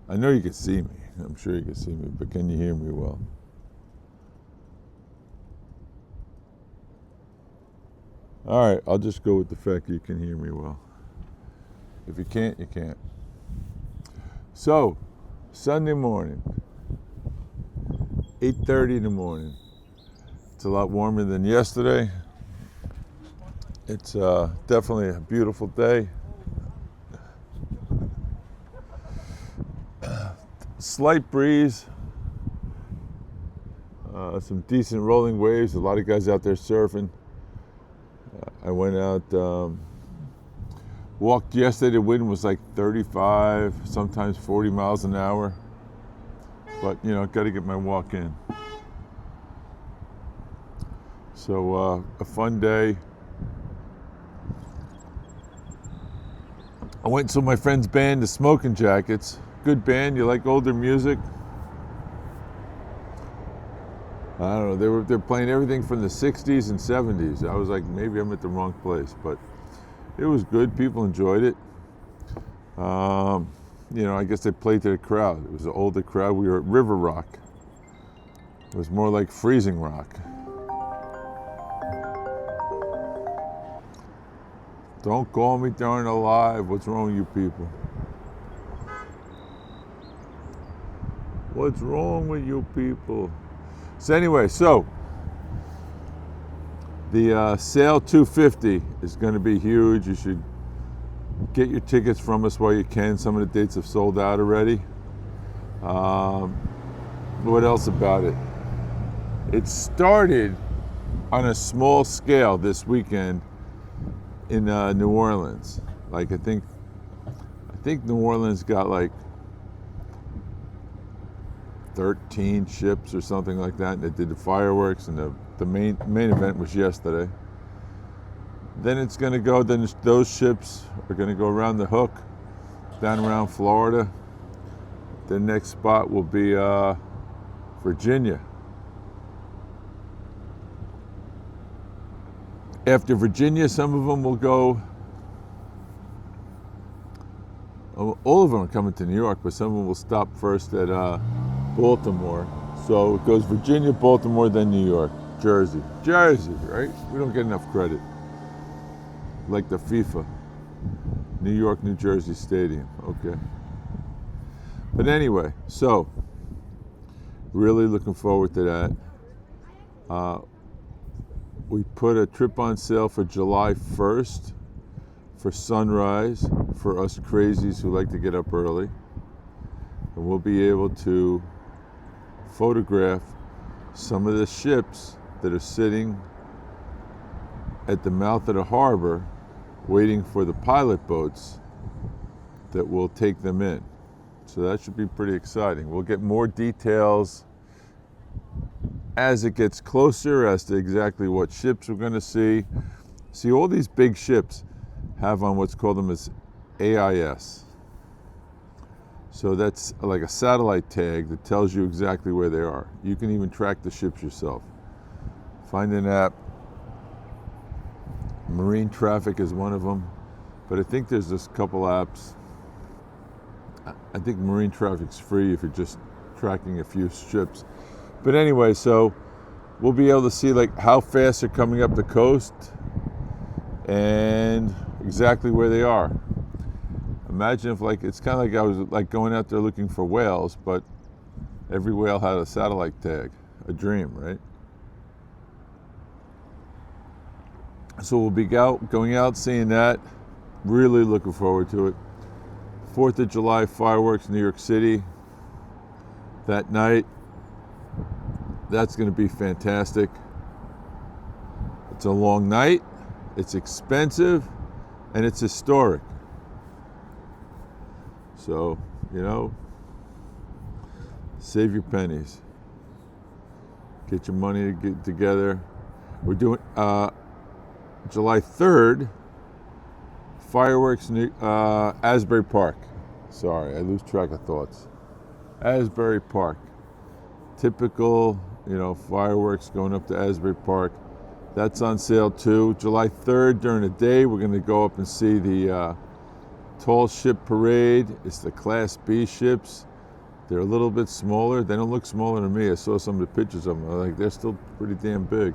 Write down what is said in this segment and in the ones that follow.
I know you can see me. I'm sure you can see me, but can you hear me well? All right, I'll just go with the fact you can hear me well. If you can't, you can't. So, Sunday morning, 8:30 in the morning. It's a lot warmer than yesterday. It's definitely a beautiful day. Slight breeze, some decent rolling waves. A lot of guys out there surfing. I went out, walked yesterday. The wind was like 35, sometimes 40 miles an hour. But got to get my walk in. So a fun day. I went and saw my friend's band, the Smoking Jackets. Good band. You like older music? I don't know. They're playing everything from the 60s and 70s. I was like, maybe I'm at the wrong place, but it was good. People enjoyed it. I guess they played to the crowd. It was an older crowd. We were at River Rock. It was more like Freezing Rock. Don't call me darn alive. What's wrong with you people? What's wrong with you people? So anyway, the Sail250 is going to be huge. You should get your tickets from us while you can. Some of the dates have sold out already. What else about it? It started on a small scale this weekend in New Orleans. Like I think New Orleans got like 13 ships or something like that, and they did the fireworks, and the main event was yesterday. Then it's going to go. Then those ships are going to go around the hook, down around Florida. The next spot will be Virginia. After Virginia, some of them will go. All of them are coming to New York, but some of them will stop first at Baltimore. So it goes Virginia, Baltimore, then New York, Jersey, right? We don't get enough credit. Like the FIFA, New York, New Jersey Stadium, okay. But anyway, so really looking forward to that. We put a trip on sale for July 1st for sunrise for us crazies who like to get up early. And we'll be able to photograph some of the ships that are sitting at the mouth of the harbor waiting for the pilot boats that will take them in. So that should be pretty exciting. We'll get more details as it gets closer as to exactly what ships we're going to see. See, all these big ships have on what's called them as AIS. So that's like a satellite tag that tells you exactly where they are. You can even track the ships yourself. Find an app. Marine Traffic is one of them, but I think there's just a couple apps. I think Marine Traffic's free if you're just tracking a few ships. But anyway, so we'll be able to see like how fast they're coming up the coast and exactly where they are. Imagine if like it's kind of like I was like going out there looking for whales, but every whale had a satellite tag. A dream, right? So we'll be going out seeing that. Really looking forward to it. 4th of July fireworks, New York City. That night. That's going to be fantastic. It's a long night. It's expensive. And it's historic. So, save your pennies. Get your money together. We're doing July 3rd, fireworks, Asbury Park. Sorry, I lose track of thoughts. Asbury Park. Typical, fireworks going up to Asbury Park. That's on sale too. July 3rd during the day, we're going to go up and see the Tall Ship Parade. It's the Class B ships. They're a little bit smaller. They don't look smaller to me. I saw some of the pictures of them. Like, they're still pretty damn big.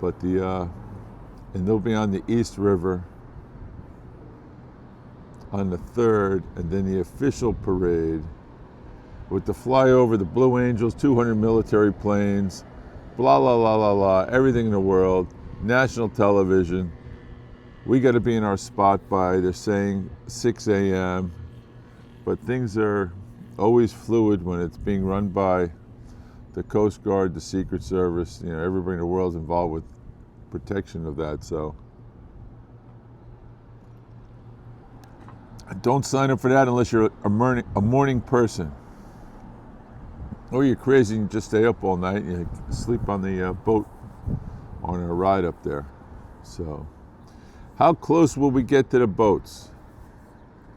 But and they'll be on the East River on the 3rd, and then the official parade with the flyover, the Blue Angels, 200 military planes, blah, blah, blah, blah, blah, everything in the world, national television. We got to be in our spot by, they're saying, 6 a.m., but things are always fluid when it's being run by the Coast Guard, the Secret Service. You know, everybody in the world's involved with protection of that, so don't sign up for that unless you're a morning person, or you're crazy and you just stay up all night and you sleep on the boat on a ride up there. So how close will we get to the boats?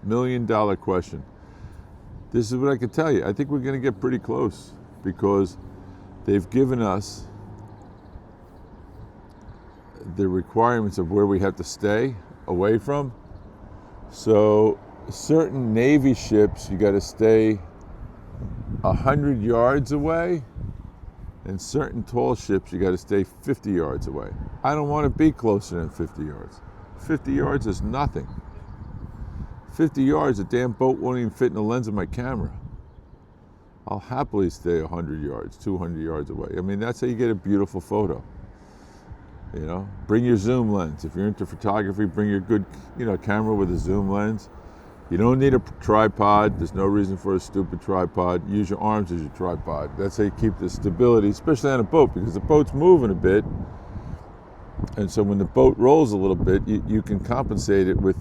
$1 million question. This is what I can tell you. I think we're going to get pretty close, because they've given us the requirements of where we have to stay away from. So certain Navy ships, you got to stay 100 yards away, and certain tall ships, you got to stay 50 yards away. I don't want to be closer than 50 yards. 50 yards is nothing. 50 yards, a damn boat won't even fit in the lens of my camera. I'll happily stay 100 yards, 200 yards away. I mean, that's how you get a beautiful photo. You know, bring your zoom lens. If you're into photography, bring your good, camera with a zoom lens. You don't need a tripod. There's no reason for a stupid tripod. Use your arms as your tripod. That's how you keep the stability, especially on a boat, because the boat's moving a bit. And so when the boat rolls a little bit, you can compensate it with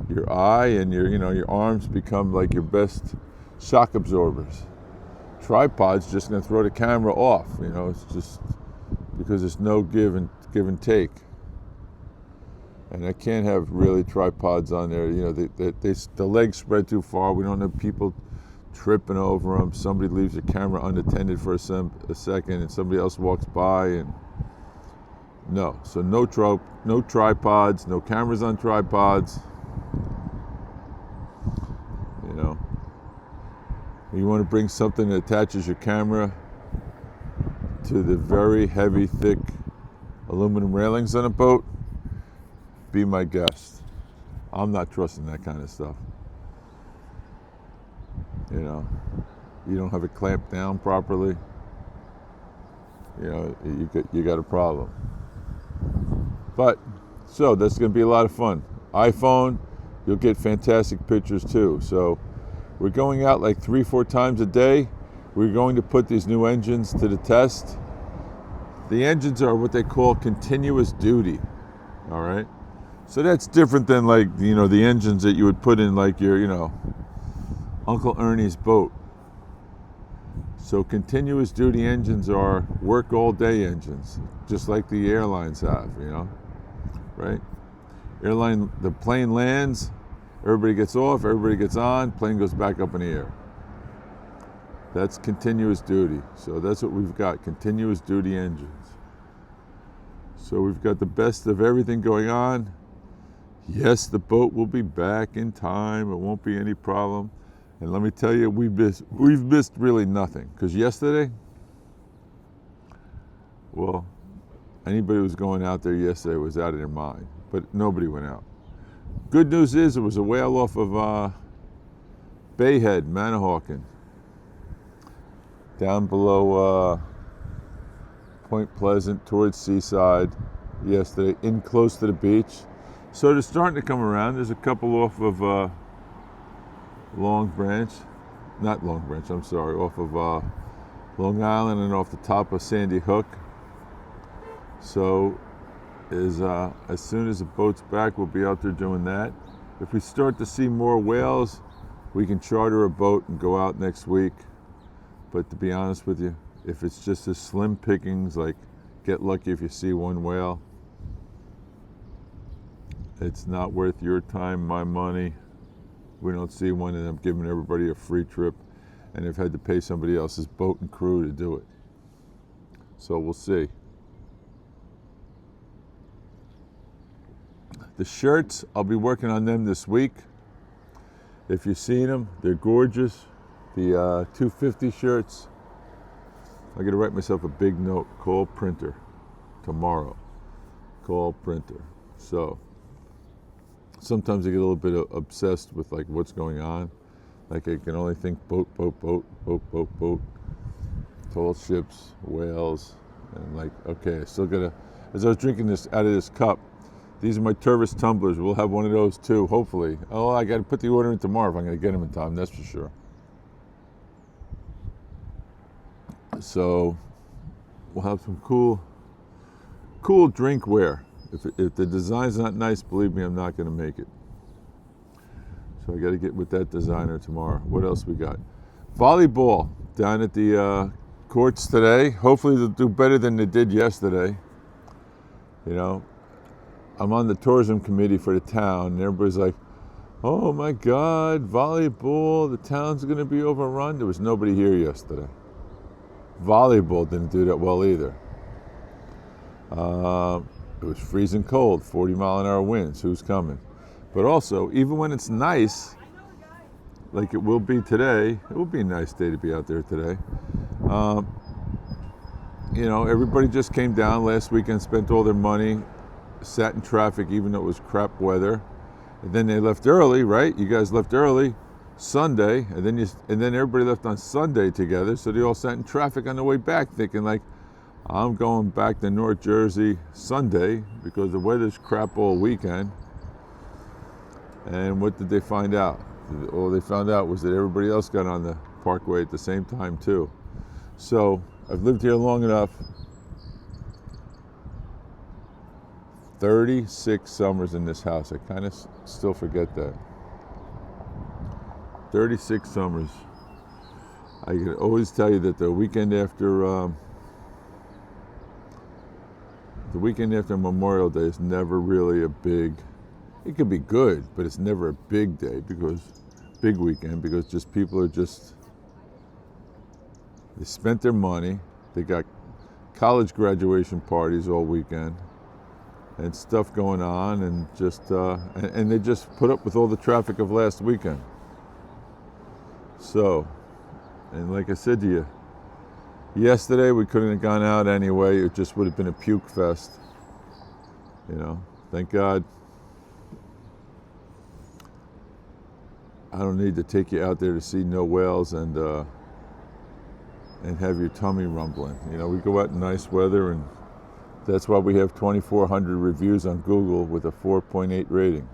your eye, and your arms become like your best shock absorbers. Tripod's just going to throw the camera off. It's just because there's no give and take. And I can't have really tripods on there. The legs spread too far. We don't have people tripping over them. Somebody leaves the camera unattended for a second, and somebody else walks by, and no. So no tripods, no cameras on tripods. You want to bring something that attaches your camera to the very heavy, thick aluminum railings on a boat, be my guest. I'm not trusting that kind of stuff. You don't have it clamped down properly, you got a problem. But, so that's going to be a lot of fun. iPhone, you'll get fantastic pictures too. So we're going out like 3-4 times a day. We're going to put these new engines to the test. The engines are what they call continuous duty, all right? So that's different than like, the engines that you would put in like your, Uncle Ernie's boat. So continuous duty engines are work all day engines, just like the airlines have, right? The plane lands, everybody gets off, everybody gets on, plane goes back up in the air. That's continuous duty. So that's what we've got, continuous duty engines. So we've got the best of everything going on. Yes, the boat will be back in time. It won't be any problem. And let me tell you, we've missed really nothing. Because yesterday, well, anybody who was going out there yesterday was out of their mind. But nobody went out. Good news is, it was a whale off of Bayhead, Manahawkin, down below Point Pleasant towards Seaside yesterday, in close to the beach. So they're starting to come around. There's a couple off of off of Long Island, and off the top of Sandy Hook. So as soon as the boat's back, we'll be out there doing that. If we start to see more whales, we can charter a boat and go out next week. But to be honest with you, if it's just a slim pickings, like get lucky if you see one whale, it's not worth your time, my money. We don't see one, and I'm giving everybody a free trip, and they've had to pay somebody else's boat and crew to do it. So we'll see. The shirts, I'll be working on them this week. If you've seen them, they're gorgeous. The 250 shirts. I got to write myself a big note. Call printer tomorrow. Call printer. So sometimes I get a little bit obsessed with like what's going on. Like I can only think boat, boat, boat, boat, boat, boat, tall ships, whales, and like, okay, I still gotta, as I was drinking this out of this cup, these are my Tervis tumblers. We'll have one of those too, hopefully. Oh, I gotta put the order in tomorrow if I'm gonna get them in time, that's for sure. So we'll have some cool drinkware. If the design's not nice, believe me, I'm not gonna make it. So I got to get with that designer tomorrow. What else we got? Volleyball down at the courts today. Hopefully they'll do better than they did yesterday. You know, I'm on the tourism committee for the town, and everybody's like, oh my God, volleyball, the town's going to be overrun. There was nobody here yesterday. Volleyball didn't do that well either. It was freezing cold, 40-mile-an-hour winds. Who's coming? But also, even when it's nice, like it will be today, it will be a nice day to be out there today. You know, everybody just came down last weekend, spent all their money, sat in traffic even though it was crap weather. And then they left early, right? You guys left early Sunday, and then everybody left on Sunday together, so they all sat in traffic on the way back thinking like, I'm going back to North Jersey Sunday because the weather's crap all weekend. And what did they find out? All they found out was that everybody else got on the parkway at the same time too. So I've lived here long enough. 36 summers in this house. I kind of still forget that. 36 summers. I can always tell you that the weekend after Memorial Day is never really a big. It could be good, but it's never a big day big weekend because just people are they spent their money. They got college graduation parties all weekend and stuff going on, and and they just put up with all the traffic of last weekend. So, and like I said to you, yesterday we couldn't have gone out anyway. It just would have been a puke fest. You know, thank God. I don't need to take you out there to see no whales and have your tummy rumbling. You know, we go out in nice weather, and that's why we have 2,400 reviews on Google with a 4.8 rating.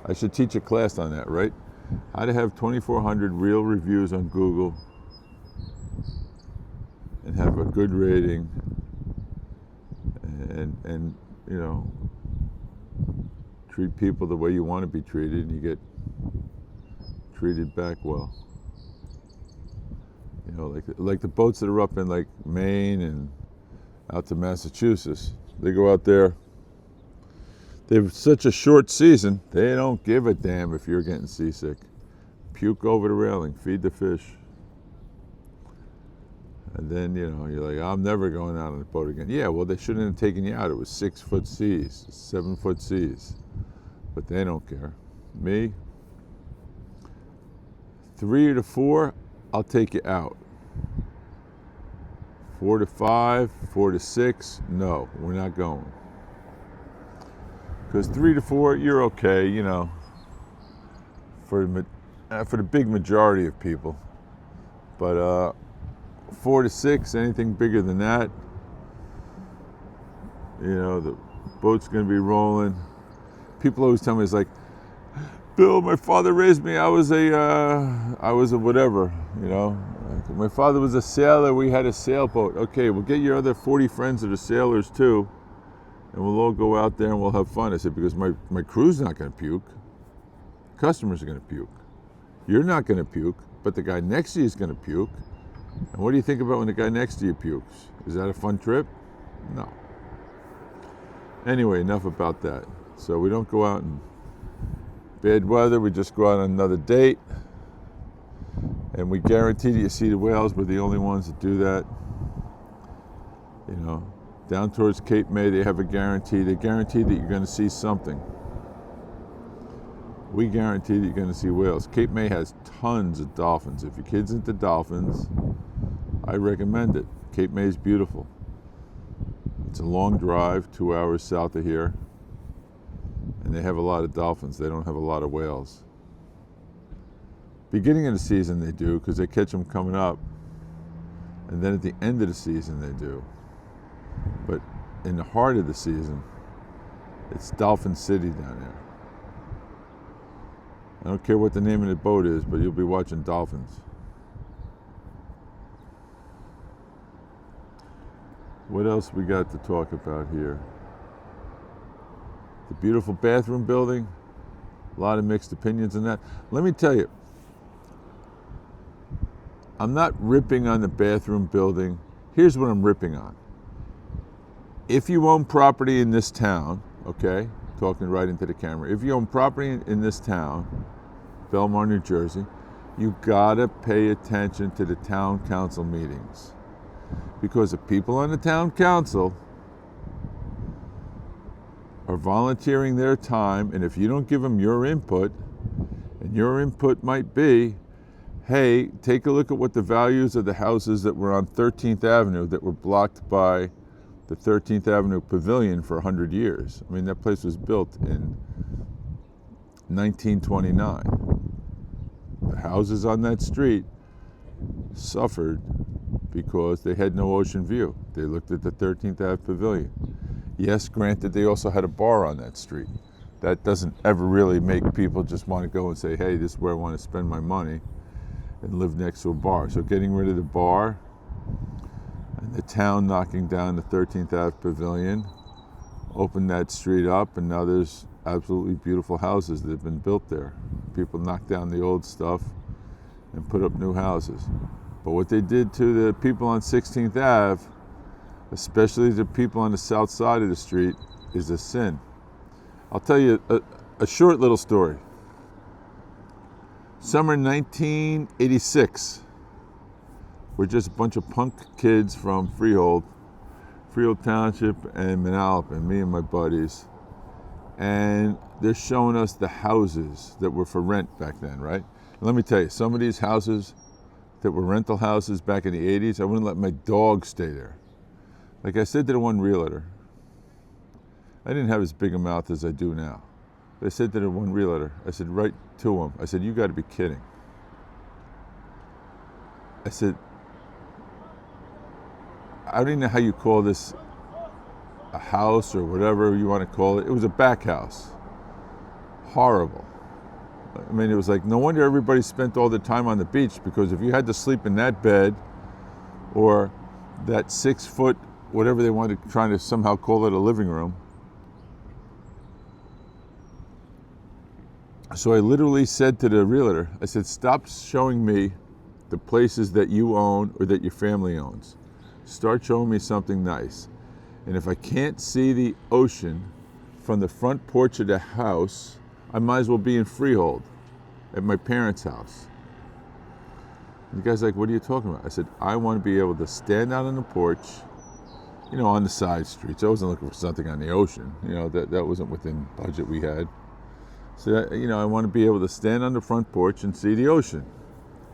I should teach a class on that, right? How to have 2,400 real reviews on Google and have a good rating, and you know, treat people the way you want to be treated, and you get treated back well. You know, like the boats that are up in like Maine and out to Massachusetts. They go out there. They have such a short season. They don't give a damn if you're getting seasick. Puke over the railing. Feed the fish. And then, you know, you're like, I'm never going out on a boat again. Yeah, well, they shouldn't have taken you out. It was 6-foot seas, 7-foot seas. But they don't care. Me, 3 to 4, I'll take you out. 4 to 5, 4 to 6, no, we're not going. Because 3 to 4, you're okay, you know, for the big majority of people. But 4 to 6, anything bigger than that, you know, the boat's going to be rolling. People always tell me, it's like, Bill, my father raised me. I was a whatever, you know. My father was a sailor. We had a sailboat. Okay, we'll get your other 40 friends that are sailors too, and we'll all go out there and we'll have fun. I said, because my crew's not going to puke. Customers are going to puke. You're not going to puke, but the guy next to you is going to puke. And what do you think about when the guy next to you pukes? Is that a fun trip? No. Anyway, enough about that. So we don't go out in bad weather. We just go out on another date. And we guarantee that you see the whales. We're the only ones that do that. You know, down towards Cape May, they have a guarantee. They guarantee that you're going to see something. we guarantee that you're going to see whales. Cape May has tons of dolphins. If your kid's into dolphins, I recommend it. Cape May is beautiful. It's a long drive, 2 hours south of here, and they have a lot of dolphins. They don't have a lot of whales. Beginning of the season they do, because they catch them coming up, and then at the end of the season they do. But in the heart of the season, it's Dolphin City down there. I don't care what the name of the boat is, but you'll be watching dolphins. What else we got to talk about here? The beautiful bathroom building. A lot of mixed opinions on that. Let me tell you, I'm not ripping on the bathroom building. Here's what I'm ripping on. If you own property in this town, okay, talking right into the camera, if you own property in this town, Belmar, New Jersey, you gotta pay attention to the town council meetings. Because the people on the town council are volunteering their time, and if you don't give them your input, and your input might be, hey, take a look at what the values of the houses that were on 13th Avenue that were blocked by the 13th Avenue Pavilion for 100 years. I mean, that place was built in 1929. The houses on that street suffered because they had no ocean view. They looked at the 13th Ave Pavilion. Yes, granted, they also had a bar on that street. That doesn't ever really make people just want to go and say, hey, this is where I want to spend my money and live next to a bar. So getting rid of the bar and the town knocking down the 13th Ave Pavilion opened that street up, and now there's absolutely beautiful houses that have been built there. People knocked down the old stuff and put up new houses. But what they did to the people on 16th Ave, especially the people on the south side of the street, is a sin. I'll tell you a short little story. Summer 1986, we're just a bunch of punk kids from Freehold Township and Manalapan, me and my buddies. And they're showing us the houses that were for rent back then, right? And let me tell you, some of these houses that were rental houses back in the 80s, I wouldn't let my dog stay there. Like I said to the one realtor, I didn't have as big a mouth as I do now. I said to the one realtor, I said right to him, I said, you got to be kidding. I said, I don't even know how you call this a house or whatever you want to call it. It was a back house. Horrible. I mean, it was like, no wonder everybody spent all their time on the beach, because if you had to sleep in that bed or that 6 foot, whatever they wanted, trying to somehow call it a living room. So I literally said to the realtor, I said, stop showing me the places that you own or that your family owns. Start showing me something nice. And if I can't see the ocean from the front porch of the house, I might as well be in Freehold at my parents' house. And the guy's like, what are you talking about? I said, I want to be able to stand out on the porch, you know, on the side streets. I wasn't looking for something on the ocean. You know, that wasn't within budget we had. So, you know, I want to be able to stand on the front porch and see the ocean.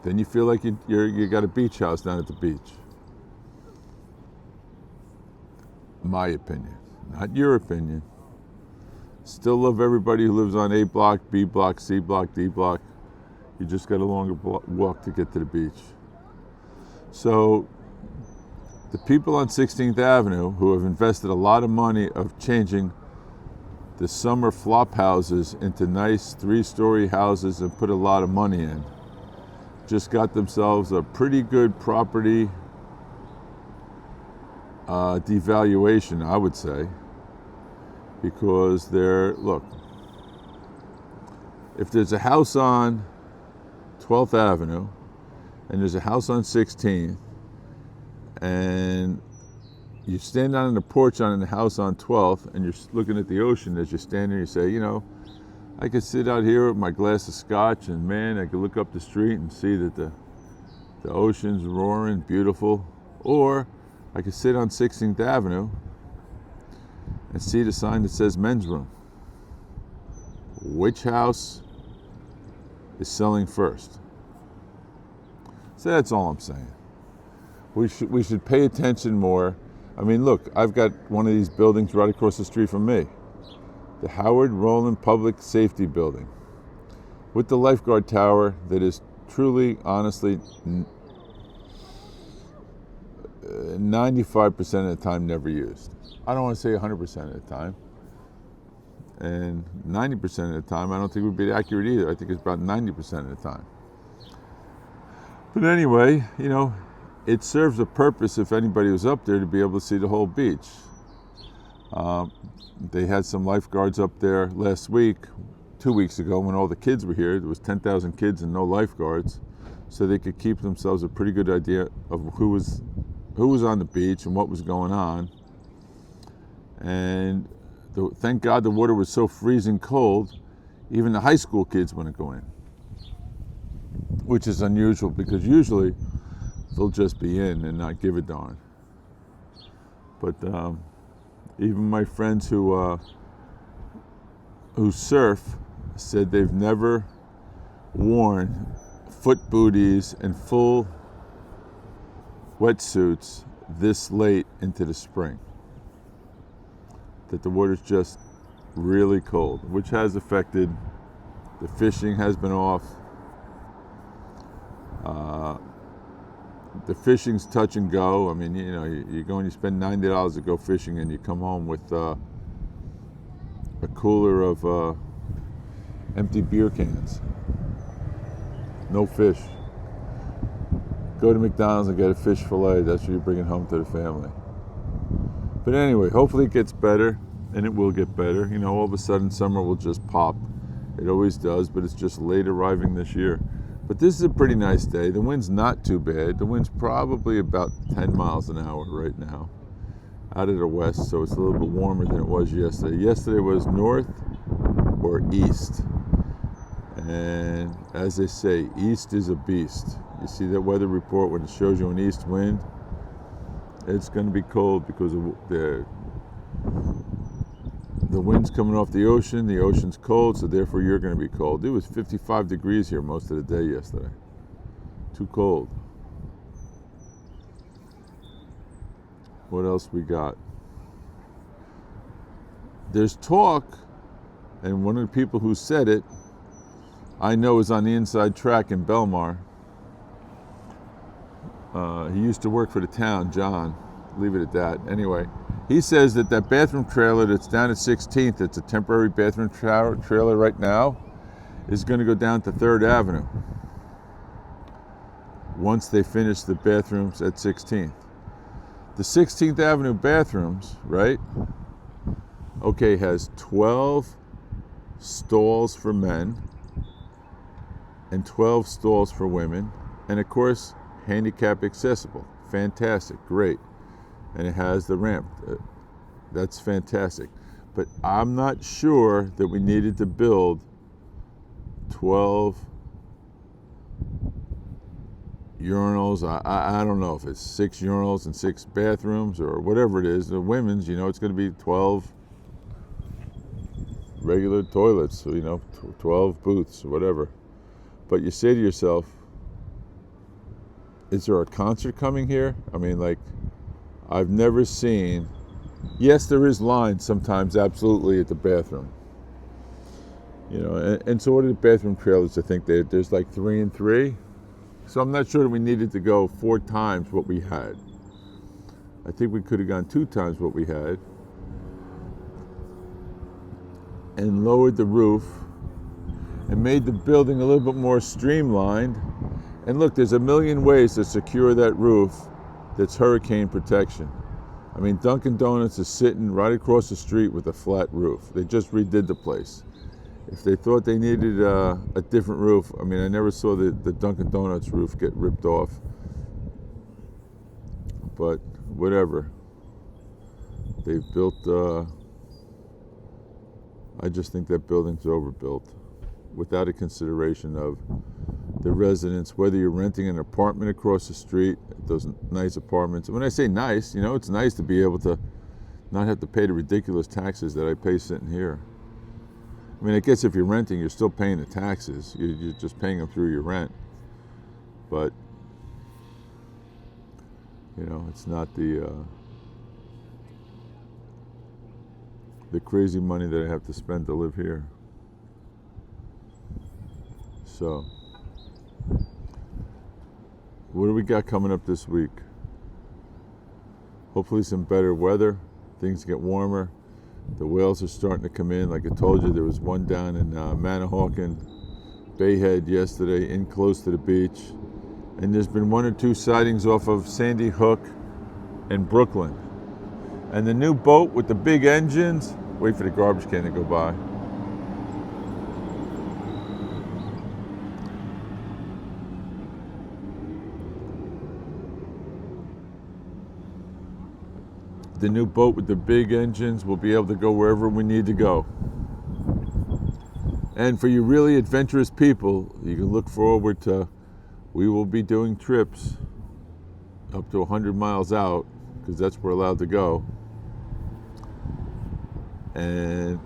Then you feel like you got a beach house down at the beach. My opinion, not your opinion. Still love everybody who lives on A block, B block, C block, D block. You just got a longer walk to get to the beach. So the people on 16th Avenue who have invested a lot of money of changing the summer flop houses into nice 3-story houses and put a lot of money in, just got themselves a pretty good property devaluation, I would say, because look, if there's a house on 12th Avenue and there's a house on 16th, and you stand down on the porch on the house on 12th and you're looking at the ocean as you're standing, you say, you know, I could sit out here with my glass of scotch and man, I could look up the street and see that the ocean's roaring, beautiful. Or I could sit on 16th Avenue and see the sign that says men's room. Which house is selling first. So that's all I'm saying. We should pay attention more. I mean, look, I've got one of these buildings right across the street from me, the Howard Rowland Public Safety Building, with the lifeguard tower that is truly, honestly, 95% of the time never used. I don't want to say 100% of the time. And 90% of the time, I don't think would be accurate either. I think it's about 90% of the time. But anyway, you know, it serves a purpose if anybody was up there to be able to see the whole beach. They had some lifeguards up there last week, 2 weeks ago, when all the kids were here. There was 10,000 kids and no lifeguards, so they could keep themselves a pretty good idea of who was on the beach and what was going on. And thank God the water was so freezing cold, even the high school kids wouldn't go in, which is unusual because usually they'll just be in and not give a darn. But even my friends who surf said they've never worn foot booties and full wetsuits this late into the spring. That the water's just really cold, which has affected, the fishing has been off. The fishing's touch and go. I mean, you know, you go and you spend $90 to go fishing and you come home with a cooler of empty beer cans. No fish. Go to McDonald's and get a fish fillet. That's what you're bringing home to the family. But anyway, hopefully it gets better, and it will get better. You know, all of a sudden summer will just pop. It always does, but it's just late arriving this year. But this is a pretty nice day. The wind's not too bad. The wind's probably about 10 miles an hour right now out of the west, so it's a little bit warmer than it was yesterday. Yesterday was north or east. And as they say, east is a beast. You see that weather report when it shows you an east wind? It's going to be cold because of the wind's coming off the ocean's cold, so therefore you're going to be cold. It was 55 degrees here most of the day yesterday. Too cold. What else we got? There's talk, and one of the people who said it, I know, is on the inside track in Belmar. He used to work for the town, John. Leave it at that. Anyway, he says that bathroom trailer that's down at 16th, it's a temporary bathroom trailer right now, is going to go down to 3rd Avenue once they finish the bathrooms at 16th. The 16th Avenue bathrooms, right, okay, has 12 stalls for men and 12 stalls for women, and of course, handicap accessible. Fantastic, great. And it has the ramp. That's fantastic. But I'm not sure that we needed to build 12 urinals. I don't know if it's 6 urinals and 6 bathrooms or whatever it is. The women's, you know, it's going to be 12 regular toilets, you know, 12 booths or whatever. But you say to yourself, is there a concert coming here? I mean, like, I've never seen, yes, there is lines sometimes, absolutely, at the bathroom. You know, and so what are the bathroom trailers? I think there's like 3 and 3. So I'm not sure that we needed to go 4 times what we had. I think we could have gone 2 times what we had and lowered the roof and made the building a little bit more streamlined. And look, there's a million ways to secure that roof that's hurricane protection. I mean, Dunkin' Donuts is sitting right across the street with a flat roof. They just redid the place. If they thought they needed a different roof, I mean, I never saw the Dunkin' Donuts roof get ripped off. But whatever. They've built, I just think that building's overbuilt without a consideration of the residents, whether you're renting an apartment across the street, those nice apartments. When I say nice, you know, it's nice to be able to not have to pay the ridiculous taxes that I pay sitting here. I mean, I guess if you're renting, you're still paying the taxes. You're just paying them through your rent. But, it's not the crazy money that I have to spend to live here. So, what do we got coming up this week? Hopefully some better weather. Things get warmer. The whales are starting to come in. Like I told you, there was one down in Manahawkin Bayhead yesterday, in close to the beach. And there's been 1 or 2 sightings off of Sandy Hook and Brooklyn. And the new boat with the big engines, wait for the garbage can to go by. The new boat with the big engines will be able to go wherever we need to go. And for you really adventurous people, you can look forward to, we will be doing trips up to 100 miles out, because that's where we're allowed to go. And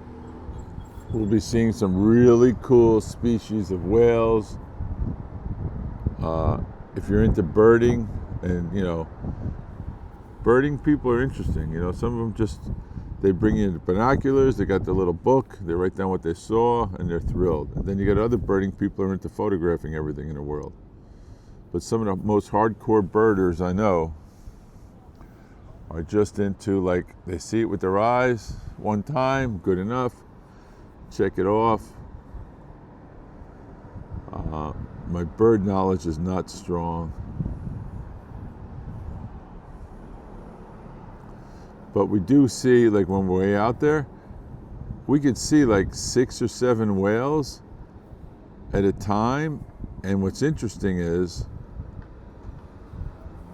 we'll be seeing some really cool species of whales. If you're into birding, and birding people are interesting. Some of them they bring in binoculars, they got their little book, they write down what they saw, and they're thrilled. And then you got other birding people who are into photographing everything in the world. But some of the most hardcore birders I know are just into, like, they see it with their eyes one time, good enough, check it off. My bird knowledge is not strong. But we do see, like, when we're way out there, we could see like 6 or 7 whales at a time. And what's interesting is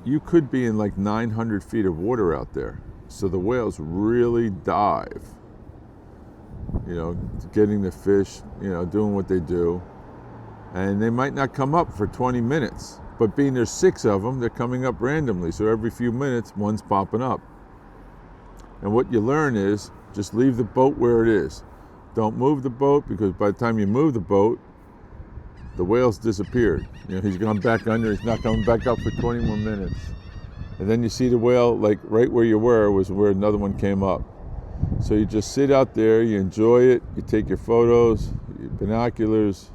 you could be in like 900 feet of water out there. So the whales really dive, getting the fish, doing what they do. And they might not come up for 20 minutes, but being there's 6 of them, they're coming up randomly. So every few minutes, one's popping up. And what you learn is just leave the boat where it is. Don't move the boat, because by the time you move the boat, the whale's disappeared. He's gone back under, he's not coming back up for 20 more minutes. And then you see the whale, like right where you were was where another one came up. So you just sit out there, you enjoy it, you take your photos, your binoculars,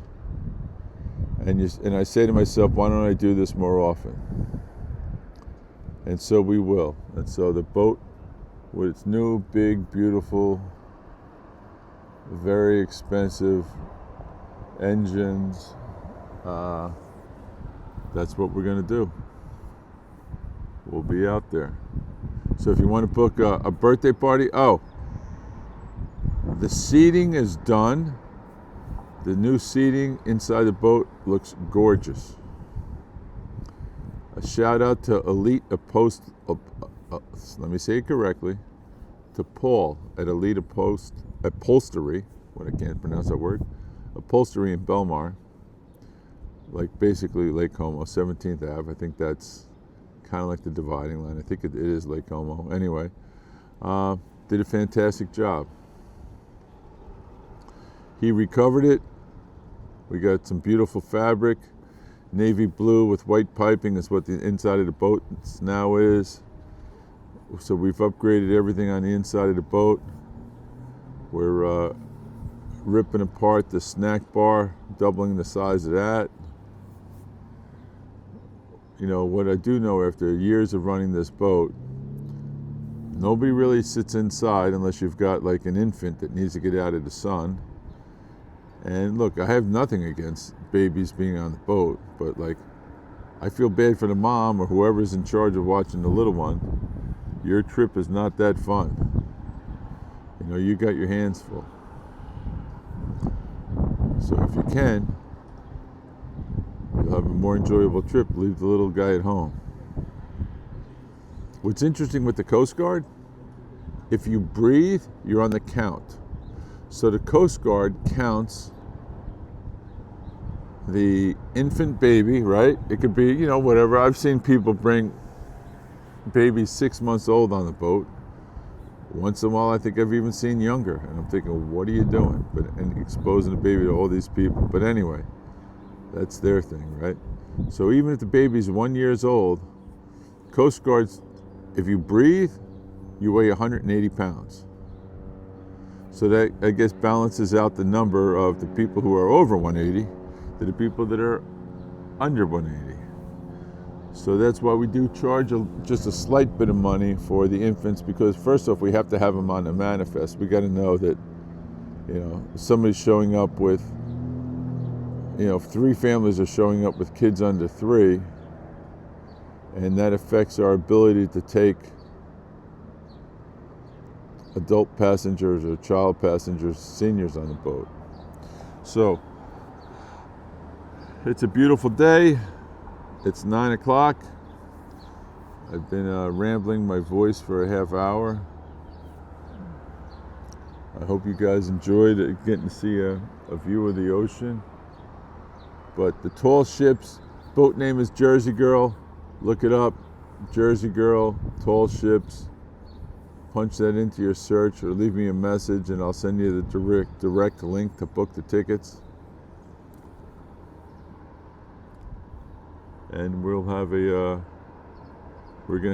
and I say to myself, why don't I do this more often? And so we will. And so the boat, with its new, big, beautiful, very expensive engines, that's what we're going to do. We'll be out there. So if you want to book a birthday party, the seating is done. The new seating inside the boat looks gorgeous. A shout out to Elite let me say it correctly, to Paul at Elite Upholstery, when I can't pronounce that word, Upholstery in Belmar, like basically Lake Como, 17th Ave. I think that's kind of like the dividing line. I think it is Lake Como. Anyway, did a fantastic job. He recovered it. We got some beautiful fabric. Navy blue with white piping is what the inside of the boat now is. So we've upgraded everything on the inside of the boat. We're ripping apart the snack bar, doubling the size of that. What I do know after years of running this boat, nobody really sits inside unless you've got like an infant that needs to get out of the sun. And look, I have nothing against babies being on the boat, but like, I feel bad for the mom or whoever's in charge of watching the little one. Your trip is not that fun. You got your hands full. So if you can, you'll have a more enjoyable trip. Leave the little guy at home. What's interesting with the Coast Guard, if you breathe, you're on the count. So the Coast Guard counts the infant baby, right? It could be, whatever. I've seen people bring babies 6 months old on the boat. Once in a while, I think I've even seen younger, and I'm thinking, what are you doing? And exposing the baby to all these people. But anyway, that's their thing, right? So even if the baby's 1 year old, Coast Guard's, if you breathe, you weigh 180 pounds. So that, I guess, balances out the number of the people who are over 180 to the people that are under 180. So that's why we do charge just a slight bit of money for the infants, because first off, we have to have them on the manifest. We got to know that, if somebody's showing up with, if 3 families are showing up with kids under 3, and that affects our ability to take adult passengers or child passengers, seniors on the boat. So it's a beautiful day. It's 9 o'clock. I've been rambling my voice for a half hour. I hope you guys enjoyed getting to see a view of the ocean. But the tall ships, boat name is Jersey Girl. Look it up, Jersey Girl, tall ships. Punch that into your search or leave me a message and I'll send you the direct link to book the tickets. And we're gonna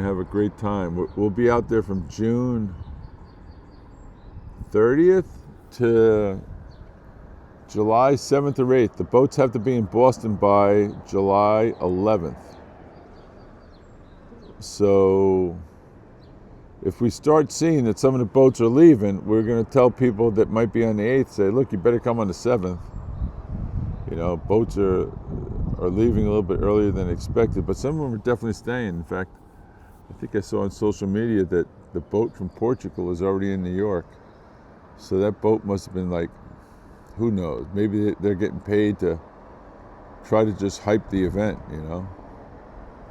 have a great time. We'll be out there from June 30th to July 7th or 8th. The boats have to be in Boston by July 11th. So if we start seeing that some of the boats are leaving, we're going to tell people that might be on the 8th, say, look, you better come on the 7th. Boats are leaving a little bit earlier than expected, but some of them are definitely staying. In fact, I think I saw on social media that the boat from Portugal is already in New York. So that boat must have been like, who knows, maybe they're getting paid to try to just hype the event,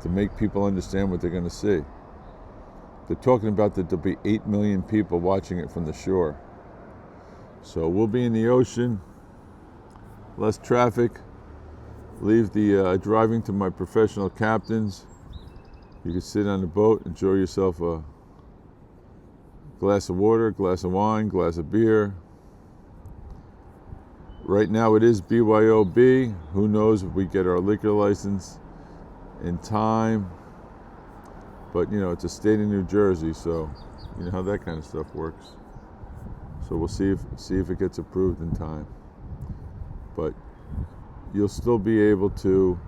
to make people understand what they're going to see. They're talking about that there'll be 8 million people watching it from the shore. So we'll be in the ocean, less traffic, leave the driving to my professional captains. You can sit on the boat, enjoy yourself a glass of water, glass of wine, glass of beer. Right now it is BYOB. Who knows if we get our liquor license in time. But it's a state of New Jersey, so you know how that kind of stuff works. So we'll see if it gets approved in time. But you'll still be able to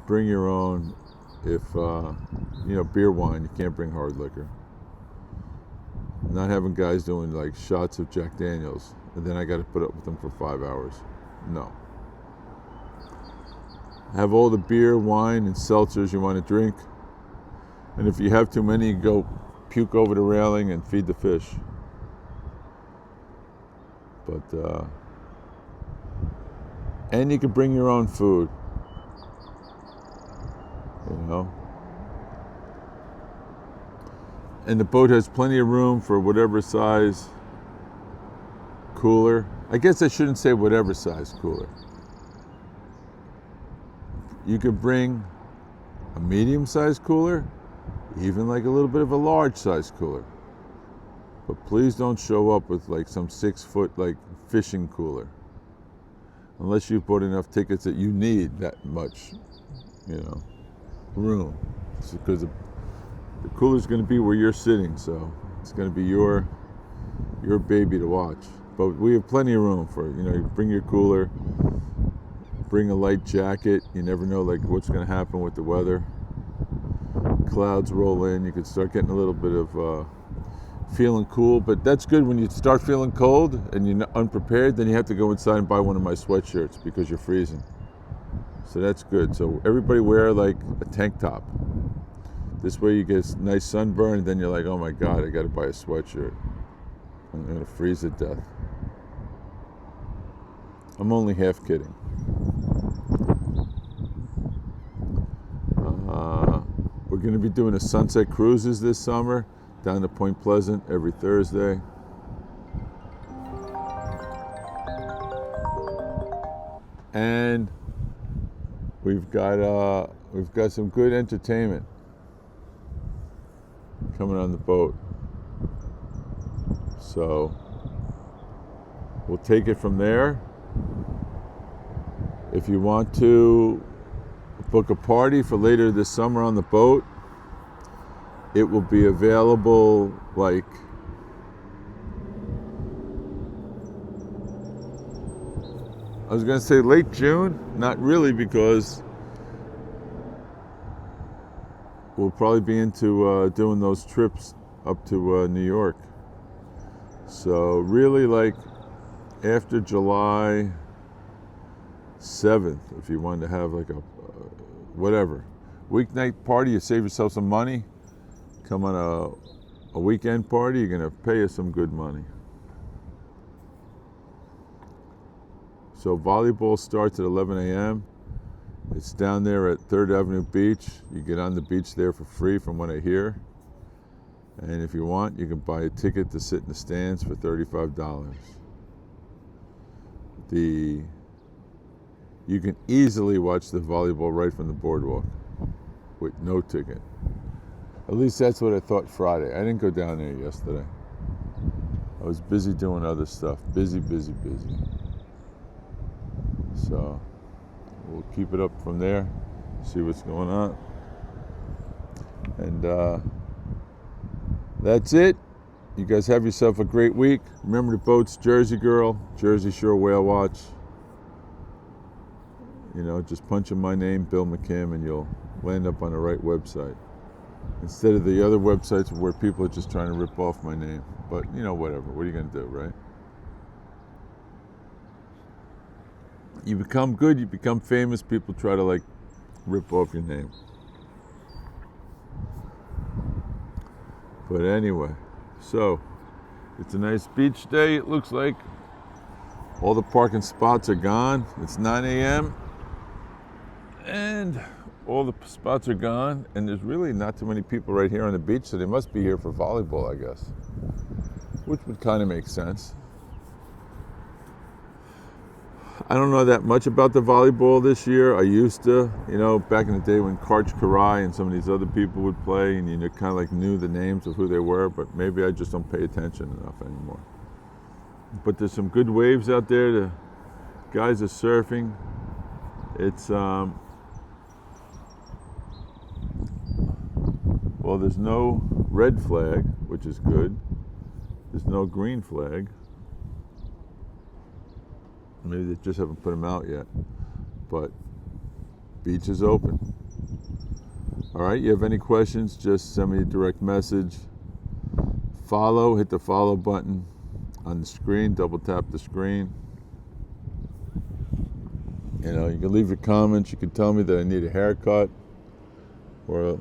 bring your own if beer, wine. You can't bring hard liquor. Not having guys doing like shots of Jack Daniels and then I got to put up with them for 5 hours. No. Have all the beer, wine, and seltzers you want to drink. And if you have too many, go puke over the railing and feed the fish. But and you can bring your own food. And the boat has plenty of room for whatever size cooler. I guess I shouldn't say whatever size cooler. You could bring a medium-sized cooler, even like a little bit of a large-sized cooler. But please don't show up with like some 6-foot like fishing cooler. Unless you've bought enough tickets that you need that much, room. Because the cooler's going to be where you're sitting, so it's going to be your baby to watch. But we have plenty of room for you bring your cooler, bring a light jacket. You never know like what's going to happen with the weather. Clouds roll in, you could start getting a little bit of feeling cool, but that's good. When you start feeling cold and you're unprepared, then you have to go inside and buy one of my sweatshirts because you're freezing. So that's good. So everybody wear like a tank top. This way you get nice sunburn, and then you're like, oh my God, I got to buy a sweatshirt. I'm going to freeze to death. I'm only half kidding. We're going to be doing a sunset cruises this summer down to Point Pleasant every Thursday. And we've got some good entertainment. coming on the boat. So we'll take it from there. If you want to book a party for later this summer on the boat, it will be available like I was going to say late June, not really, because we'll probably be into doing those trips up to New York. So really like after July 7th, if you wanted to have like a whatever weeknight party, you save yourself some money, come on a weekend party, you're going to pay us some good money. So volleyball starts at 11 a.m. It's down there at 3rd Avenue Beach. You get on the beach there for free from what I hear. And if you want, you can buy a ticket to sit in the stands for $35. You can easily watch the volleyball right from the boardwalk with no ticket. At least that's what I thought Friday. I didn't go down there yesterday. I was busy doing other stuff. Busy. So we'll keep it up from there, see what's going on. And that's it. You guys have yourself a great week. Remember the boats, Jersey Girl, Jersey Shore Whale Watch. You know, just punch in my name, Bill McKim, and you'll land up on the right website. Instead of the other websites where people are just trying to rip off my name. But, you know, whatever. What are you going to do, right? You become good, you become famous, people try to, like, rip off your name. But anyway, so it's a nice beach day, it looks like. All the parking spots are gone. It's 9 a.m. and all the spots are gone, and there's really not too many people right here on the beach, so they must be here for volleyball, I guess, which would kind of make sense. I don't know that much about the volleyball this year. I used to, you know, back in the day when Karch Karai and some of these other people would play, and you kind of like knew the names of who they were, but maybe I just don't pay attention enough anymore. But there's some good waves out there. The guys are surfing. It's, well, there's no red flag, which is good. There's no green flag. Maybe they just haven't put them out yet. But beach is open. All right, you have any questions, just send me a direct message. Follow, hit the follow button on the screen, double tap the screen. You know, you can leave your comments. You can tell me that I need a haircut or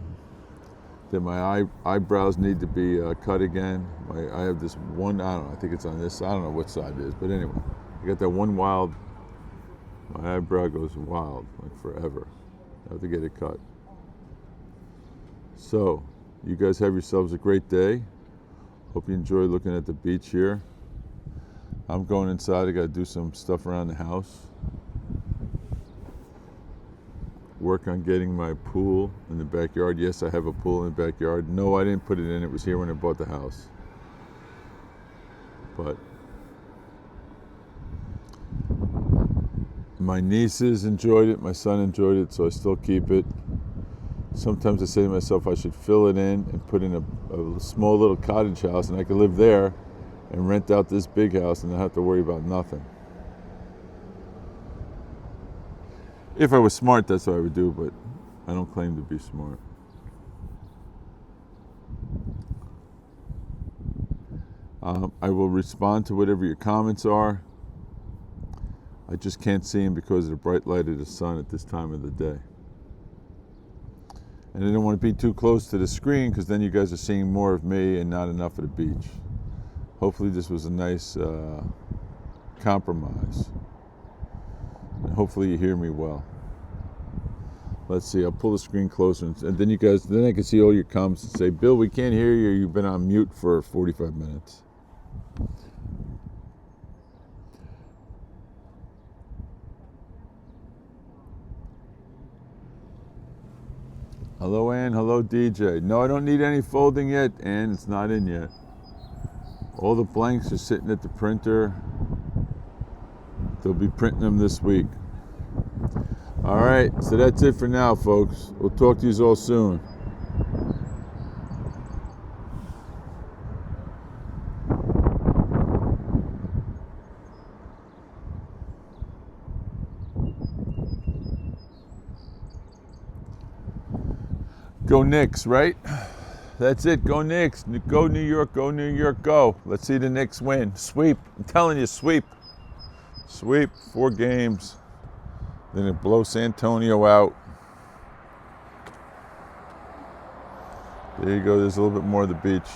that my eyebrows need to be cut again. I have this one, I don't know, I think it's on this, I don't know what side it is, but anyway. I got that one wild, my eyebrow goes wild, like forever. I have to get it cut. So, you guys have yourselves a great day. Hope you enjoy looking at the beach here. I'm going inside, I gotta do some stuff around the house. Work on getting my pool in the backyard. Yes, I have a pool in the backyard. No, I didn't put it in, it was here when I bought the house. But my nieces enjoyed it, my son enjoyed it, so I still keep it. Sometimes I say to myself I should fill it in and put in a small little cottage house, and I could live there and rent out this big house and not have to worry about nothing. If I was smart, that's what I would do, but I don't claim to be smart. I will respond to whatever your comments are. I just can't see them because of the bright light of the sun at this time of the day. And I don't want to be too close to the screen because then you guys are seeing more of me and not enough of the beach. Hopefully this was a nice compromise. And hopefully you hear me well. Let's see, I'll pull the screen closer and then I can see all your comments and say, Bill, we can't hear you, you've been on mute for 45 minutes. Hello, Ann. Hello, DJ. No, I don't need any folding yet, Ann. It's not in yet. All the blanks are sitting at the printer. They'll be printing them this week. All right, so that's it for now, folks. We'll talk to you all soon. Go Knicks, right? That's it. Go Knicks. Go New York. Go New York. Go. Let's see the Knicks win. Sweep. I'm telling you, sweep. Sweep. 4 games. Then it blows San Antonio out. There you go. There's a little bit more of the beach.